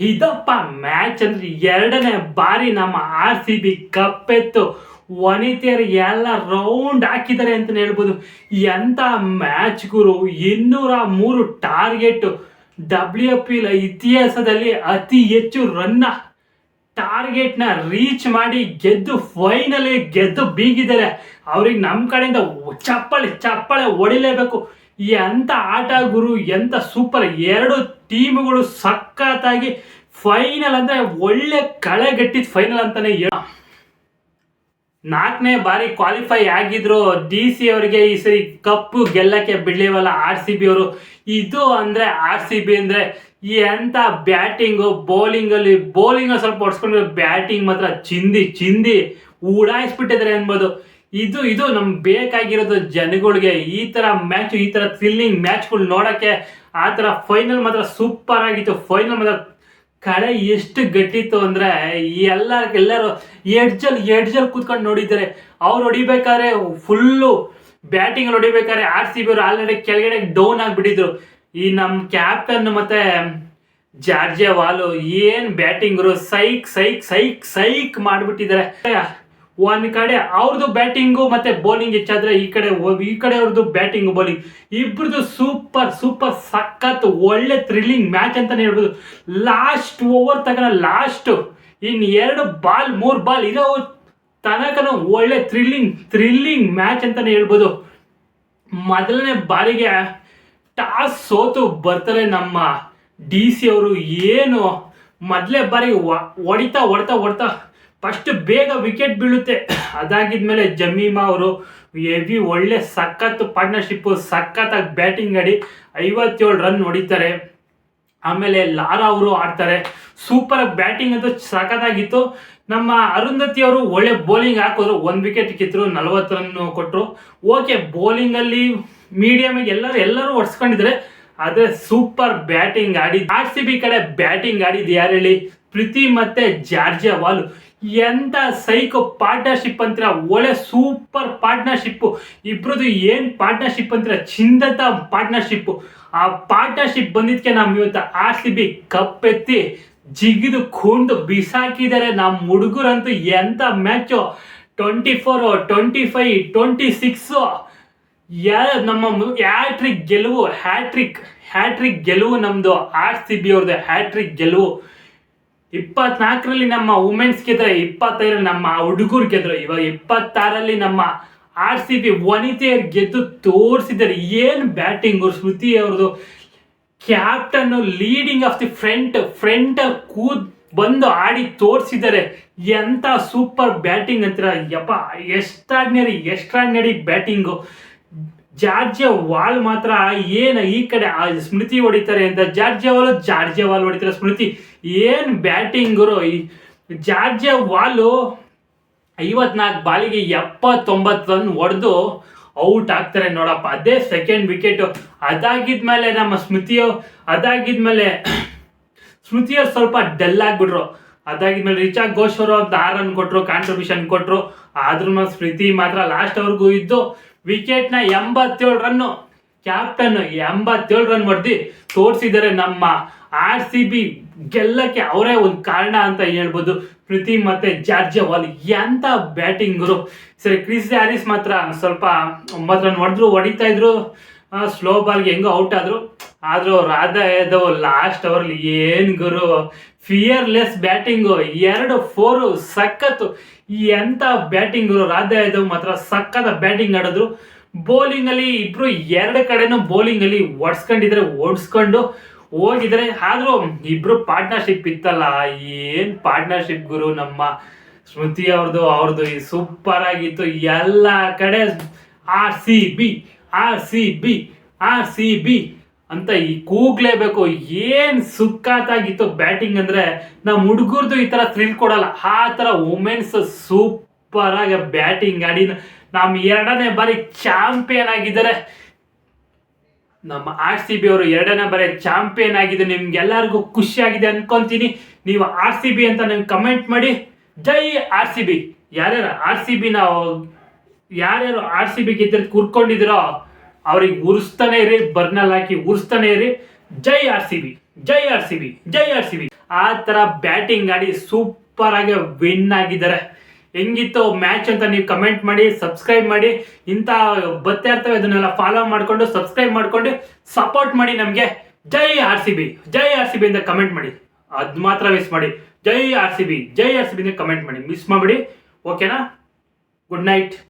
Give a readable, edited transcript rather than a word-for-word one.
ಇದಪ್ಪ match ಅಂದ್ರೆ ಎರಡನೇ ಬಾರಿ ನಮ್ಮ RCB ಕಪ್ಪೆತ್ತು ವನಿತೆಯರು ಎಲ್ಲ ರೌಂಡ್ ಹಾಕಿದ್ದಾರೆ ಅಂತ ಹೇಳ್ಬೋದು. ಎಂತ ಮ್ಯಾಚ್ ಗುರು. 203 ಟಾರ್ಗೆಟ್. WPL ಇತಿಹಾಸದಲ್ಲಿ ಅತಿ ಹೆಚ್ಚು ರನ್ನ ಟಾರ್ಗೆಟ್ನ ರೀಚ್ ಮಾಡಿ ಫೈನಲಿ ಗೆದ್ದು ಬೀಗಿದ್ದಾರೆ. ಅವ್ರಿಗೆ ನಮ್ಮ ಕಡೆಯಿಂದ ಚಪ್ಪಾಳೆ ಹೊಡಿಲೇಬೇಕು. ಎಂತ ಆಟ ಗುರು, ಎಂತ ಸೂಪರ್. ಎರಡು ಟೀಮ್ಗಳು ಸಖತ್ತಾಗಿ ಫೈನಲ್ ಅಂದ್ರೆ ಒಳ್ಳೆ ಕಳೆಗಟ್ಟಿದ ಫೈನಲ್ ಅಂತಾನೆ ಹೇಳ. 4ನೇ ಬಾರಿ ಕ್ವಾಲಿಫೈ ಆಗಿದ್ರು DC ಅವರಿಗೆ ಈ ಸರಿ ಕಪ್ಪು ಗೆಲ್ಲಕ್ಕೆ ಬಿಡ್ಲಿವಲ್ಲ RCB ಅವರು. ಇದು ಅಂದ್ರೆ RCB ಅಂದ್ರೆ ಎಂತ ಬ್ಯಾಟಿಂಗು. ಬೌಲಿಂಗ್ ಸ್ವಲ್ಪ ಹೊಡ್ಸ್ಕೊಂಡ್ರೆ ಬ್ಯಾಟಿಂಗ್ ಮಾತ್ರ ಚಿಂದಿ ಉಡಾಯಿಸ್ಬಿಟ್ಟಿದ್ದಾರೆ ಅನ್ಬೋದು. ಇದು ನಮ್ಗೆ ಬೇಕಾಗಿರೋದು ಜನಗಳಿಗೆ. ಈ ತರ ಮ್ಯಾಚ್, ಈ ತರ ಥ್ರಿಲ್ಲಿಂಗ್ ಮ್ಯಾಚ್ಗಳು ನೋಡಕ್ಕೆ. ಆ ತರ ಫೈನಲ್ ಮಾತ್ರ ಸೂಪರ್ ಆಗಿತ್ತು. ಫೈನಲ್ ಮಾತ್ರ ಕಳೆ ಎಷ್ಟು ಗಟ್ಟಿತ್ತು ಅಂದ್ರೆ ಎಲ್ಲರೂ ಎಡ್ಜಲ್ಲಿ ಕೂತ್ಕೊಂಡು ನೋಡಿದ್ದಾರೆ. ಅವ್ರು ಹೊಡಿಬೇಕಾದ್ರೆ ಫುಲ್ಲು ಬ್ಯಾಟಿಂಗ್ ಹೊಡಿಬೇಕಾದ್ರೆ RCB ಅವರು ಆಲ್ರೆಡಿ ಕೆಳಗಡೆ ಡೌನ್ ಆಗಿಬಿಟ್ಟಿದ್ರು. ಈ ನಮ್ಮ ಕ್ಯಾಪ್ಟನ್ ಮತ್ತೆ ಜಾರ್ಜೆವಾಲ್ ಏನ್ ಬ್ಯಾಟಿಂಗರು ಸೈಕ್ ಮಾಡ್ಬಿಟ್ಟಿದ್ದಾರೆ. ಒಂದ್ ಕಡೆ ಅವ್ರದ್ದು ಬ್ಯಾಟಿಂಗು ಮತ್ತೆ ಬೌಲಿಂಗ್ ಹೆಚ್ಚಾದ್ರೆ ಈ ಕಡೆ ಅವ್ರದ್ದು ಬ್ಯಾಟಿಂಗ್ ಬೌಲಿಂಗ್ ಇಬ್ರದ್ದು ಸೂಪರ್ ಸಖತ್ ಒಳ್ಳೆ ಥ್ರಿಲ್ಲಿಂಗ್ ಮ್ಯಾಚ್ ಅಂತಾನೆ ಹೇಳ್ಬೋದು. Last over lost in 3 ball ಇರೋ ತನಕನೂ ಒಳ್ಳೆ ಥ್ರಿಲ್ಲಿಂಗ್ ಮ್ಯಾಚ್ ಅಂತಾನೆ ಹೇಳ್ಬೋದು. ಮೊದಲನೇ ಬಾರಿಗೆ ಟಾಸ್ ಸೋತು ಬರ್ತಾರೆ ನಮ್ಮ DC ಅವರು. ಏನು ಮೊದಲೇ ಬಾರಿ ಹೊಡಿತಾ ಫಸ್ಟ್ ಬೇಗ ವಿಕೆಟ್ ಬೀಳುತ್ತೆ. ಅದಾಗಿದ್ಮೇಲೆ ಜಮೀಮಾ ಅವರು ಹೆವಿ ಒಳ್ಳೆ ಸಖತ್ ಪಾರ್ಟ್ನರ್ಶಿಪ್, ಸಖತ್ತಾಗಿ ಬ್ಯಾಟಿಂಗ್ ಆಡಿ 57 ರನ್ ಹೊಡಿತಾರೆ. ಆಮೇಲೆ ಲಾರಾ ಅವರು ಆಡ್ತಾರೆ. ಸೂಪರ್ ಬ್ಯಾಟಿಂಗ್ ಅಂತೂ ಸಖತ್ತಾಗಿತ್ತು. ನಮ್ಮ ಅರುಂಧತಿ ಅವರು ಒಳ್ಳೆ ಬೌಲಿಂಗ್ ಹಾಕಿದ್ರು. 1 ವಿಕೆಟ್ ಕಿತ್ತರು, 40 ರನ್ ಕೊಟ್ಟರು. ಓಕೆ, ಬೌಲಿಂಗಲ್ಲಿ ಮೀಡಿಯಮ್ ಎಲ್ಲರೂ ಹೊಡ್ಸ್ಕೊಂಡಿದ್ದಾರೆ. ಆದರೆ ಸೂಪರ್ ಬ್ಯಾಟಿಂಗ್ ಆಡಿ RCB ಕಡೆ ಬ್ಯಾಟಿಂಗ್ ಆಡಿದ್ದು ಯಾರು ಹೇಳಿ? ಪ್ರೀತಿ ಮತ್ತೆ ಜಾರ್ಜೆವಾಲ್. ಎಂತ ಸೈಕೋ ಪಾರ್ಟ್ನರ್ಶಿಪ್ ಅಂತೀರ, ಒಳ್ಳೆ ಸೂಪರ್ ಪಾರ್ಟ್ನರ್ಶಿಪ್. ಇಬ್ರದ್ದು ಏನ್ ಪಾರ್ಟ್ನರ್ಶಿಪ್ ಅಂತೀರ, ಚಿಂದತ ಪಾರ್ಟ್ನರ್ಶಿಪ್. ಆ ಪಾರ್ಟ್ನರ್ಶಿಪ್ ಬಂದಿದ್ಕೆ ನಮ್ ಇವತ್ತು RCB ಕಪ್ಪೆತ್ತಿ ಜಿಗಿದು ಕೊಂಡು ಬಿಸಾಕಿದ್ದಾರೆ. ನಮ್ಮ ಹುಡುಗರಂತೂ ಎಂತ ಮ್ಯಾಚು. 24, 25, 26 ನಮ್ಮ ಹ್ಯಾಟ್ರಿಕ್ ಗೆಲುವು ನಮ್ದು. RCB ಅವ್ರದ್ದು ಹ್ಯಾಟ್ರಿಕ್ ಗೆಲುವು. 24ರಲ್ಲಿ ನಮ್ಮ ವುಮೆನ್ಸ್ ಗೆದ್ರೆ, 25ರಲ್ಲಿ ನಮ್ಮ ಹುಡುಗರು ಗೆದ್ರು. ಇವಾಗ 26ರಲ್ಲಿ ನಮ್ಮ RCB ವನಿತೆಯರು ಗೆದ್ದು ತೋರಿಸಿದ್ದಾರೆ. ಏನು ಬ್ಯಾಟಿಂಗು ಸ್ಮೃತಿ ಅವ್ರದ್ದು. Captain leading of the front ಬಂದು ಆಡಿ ತೋರಿಸಿದ್ದಾರೆ. ಎಂತ ಸೂಪರ್ ಬ್ಯಾಟಿಂಗ್ ಅಂತೀರ ಯಪ್ಪ. Extraordinary batting. ಜಾರ್ಜೆವಾಲ್ ಮಾತ್ರ ಏನು ಈ ಕಡೆ ಸ್ಮೃತಿ ಹೊಡಿತಾರೆ ಅಂತ ಜಾರ್ಜೆವಾಲ್ ಹೊಡಿತಾರೆ ಸ್ಮೃತಿ. ಏನು ಬ್ಯಾಟಿಂಗರು. ಜಾರ್ಜೆವಾಲು 54 ಬಾಲಿಗೆ 79 ರನ್ ಹೊಡೆದು ಔಟ್ ಆಗ್ತಾರೆ ನೋಡಪ್ಪ. ಅದೇ ಸೆಕೆಂಡ್ ವಿಕೆಟ್. ಅದಾಗಿದ್ಮೇಲೆ ನಮ್ಮ ಸ್ಮೃತಿಯವ್ರು ಸ್ವಲ್ಪ ಡಲ್ ಆಗ್ಬಿಟ್ರು. ಅದಾಗಿದ್ಮೇಲೆ ರಿಚಾ ಘೋಷ್ ಅವರು 6 ರನ್ ಕೊಟ್ಟರು, ಕಾಂಟ್ರಿಬ್ಯೂಷನ್ ಕೊಟ್ಟರು. ಆದ್ರೂ ಸ್ಮೃತಿ ಮಾತ್ರ ಲಾಸ್ಟ್ ಅವ್ರಿಗೂ ಇದ್ದು ವಿಕೆಟ್ನ 87 ರನ್ನು ಕ್ಯಾಪ್ಟನ್ 87 ರನ್ ಹೊಡೆದು ತೋರಿಸಿದ್ದಾರೆ. ನಮ್ಮ RCB ಗೆಲ್ಲಕ್ಕೆ ಅವರೇ ಒಂದು ಕಾರಣ ಅಂತ ಹೇಳ್ಬೋದು. ಪ್ರೀತಿ ಮತ್ತೆ ಜಾರ್ಜೆವಾಲ್ ಎಂತ ಬ್ಯಾಟಿಂಗರು. ಸರಿ, ಕ್ರಿಸ್ ಹ್ಯಾರಿಸ್ ಮಾತ್ರ ಸ್ವಲ್ಪ 9 ರನ್ ಹೊಡಿತಾ ಇದ್ರು. ಸ್ಲೋ ಬಾಲ್ಗೆ ಹೆಂಗೋ ಔಟ್ ಆದ್ರೂ ರಾಧಾ ಯಾದವ್ ಲಾಸ್ಟ್ ಅವರ್ಲಿ ಏನ್ ಗುರು, ಫಿಯರ್ಲೆಸ್ ಬ್ಯಾಟಿಂಗು. 2-4 ಸಖತ್ತು. ಎಂತ ಬ್ಯಾಟಿಂಗ್. ರಾಧಾ ಯಾದವ್ ಮಾತ್ರ ಸಖತ್ ಬ್ಯಾಟಿಂಗ್ ಆಡಿದ್ರು. ಬೌಲಿಂಗ್ ಅಲ್ಲಿ ಇಬ್ರು 2 ಕಡೆನೂ ಬೌಲಿಂಗ್ ಅಲ್ಲಿ ಓಡಿಸ್ಕೊಂಡು ಹೋಗಿದ್ರೆ. ಆದ್ರೂ ಇಬ್ರು ಪಾರ್ಟ್ನರ್ಶಿಪ್ ಇತ್ತಲ್ಲ, ಏನ್ ಪಾರ್ಟ್ನರ್ಶಿಪ್ ಗುರು. ನಮ್ಮ ಸ್ಮೃತಿ ಅವ್ರದ್ದು ಸೂಪರ್ ಆಗಿತ್ತು. ಎಲ್ಲ ಕಡೆ RCB ಅಂತ ಈ ಕೂಗ್ಲೇಬೇಕು. ಏನ್ ಸುಕ್ಕಾತಾಗಿತ್ತು ಬ್ಯಾಟಿಂಗ್ ಅಂದ್ರೆ. ನಮ್ಮ ಹುಡುಗರ್ದು ಈ ತರ ಥ್ರಿಲ್ ಕೊಡಲ್ಲ. ಆ ತರ ವುಮೆನ್ಸ್ ಸೂಪರ್ ಆಗಿ ಬ್ಯಾಟಿಂಗ್ ಆಡಿ ನಮ್ಮ 2ನೇ ಬಾರಿ ಚಾಂಪಿಯನ್ ಆಗಿದ್ದಾರೆ. ನಮ್ಮ RCB ಅವರು 2ನೇ ಬಾರಿ ಚಾಂಪಿಯನ್ ಆಗಿದ್ದು ನಿಮ್ಗೆಲ್ಲರಿಗೂ ಖುಷಿ ಆಗಿದೆ ಅನ್ಕೊಂತೀನಿ. ನೀವು RCB ಅಂತ ನಂಗೆ ಕಮೆಂಟ್ ಮಾಡಿ. ಜೈ RCB. ಯಾರ್ಯಾರು RCB ಗೆದ್ದರೆ ಕೂರ್ಕೊಂಡಿದ್ದೀರೋ ಅವ್ರಿಗೆ ಉರಿಸ್ತಾನೆ ಇರಿ, ಬರ್ನಲ್ಲಿ ಹಾಕಿ ಉರಿಸ್ತಾನೆ ಇರಿ. ಜೈ RCB. ಆ ಥರ ಬ್ಯಾಟಿಂಗ್ ಆಡಿ ಸೂಪರ್ ಆಗಿ ವಿನ್ ಆಗಿದ್ದಾರೆ. ಹೆಂಗಿತ್ತು ಮ್ಯಾಚ್ ಅಂತ ನೀವು ಕಮೆಂಟ್ ಮಾಡಿ, ಸಬ್ಸ್ಕ್ರೈಬ್ ಮಾಡಿ. ಇಂಥ ಬರ್ತಾ ಇರ್ತವೆ ಅದನ್ನೆಲ್ಲ ಫಾಲೋ ಮಾಡಿಕೊಂಡು ಸಬ್ಸ್ಕ್ರೈಬ್ ಮಾಡ್ಕೊಂಡು ಸಪೋರ್ಟ್ ಮಾಡಿ ನಮಗೆ. ಜೈ ಆರ್ ಸಿ ಬಿ, ಜೈ ಆರ್ ಸಿ ಬಿ ಅಂತ ಕಮೆಂಟ್ ಮಾಡಿ. ಅದು ಮಾತ್ರ ಮಿಸ್ ಮಾಡಿ. ಜೈ ಆರ್ ಸಿ ಬಿ, ಜೈ ಆರ್ ಸಿ ಬಿ ಅಂತ ಕಮೆಂಟ್ ಮಾಡಿ, ಮಿಸ್ ಮಾಡಬೇಡಿ. ಓಕೆನಾ? Good night.